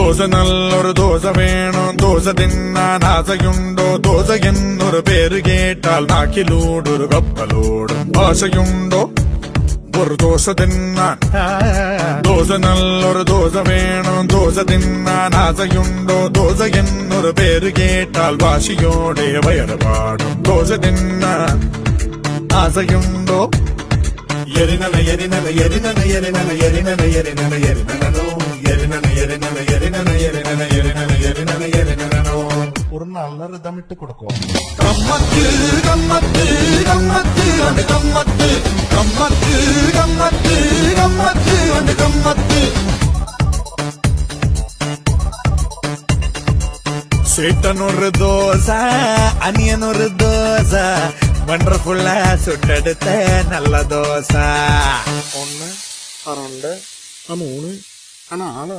ദോശ നല്ലൊരു ദോശ വേണം ദോശ തിന്നാൻ ആശയുണ്ടോ ദോശ എന്നൊരു പേര് കേട്ടാൽ നാക്കിലൂടൊരു കപ്പലോടും ആശയുണ്ടോ ഒരു ദോശ തിന്നാൻ ദോശ നല്ലൊരു ദോശ വേണം ദോശ തിന്നാൻ ആശയുണ്ടോ ദോശ എന്നൊരു പേര് കേട്ടാൽ വാശിയോടെ വയറുപാടും ദോശ തിന്നാൻ ആശയുണ്ടോ എരിനല എരിനല എരിനല എരിനല എരിനല എരിനല എരിനലോ എരിനല എരിനല എരിനല എരിനല എരിനല എരിനല എരിനലോ ஒரு நல்ல ரிதம் இட்டு கொடுக்கும். கம்மத்து கம்மத்து கம்மத்து அந்த கம்மத்து கம்மத்து கம்மத்து கம்மத்து அந்த கம்மத்து சேட்டன் ஒரு தோசை அனியன் ஒரு தோசை வண்டர்ஃபுல்லா சுட்டெடுத்த நல்ல தோசை 1 2 3 4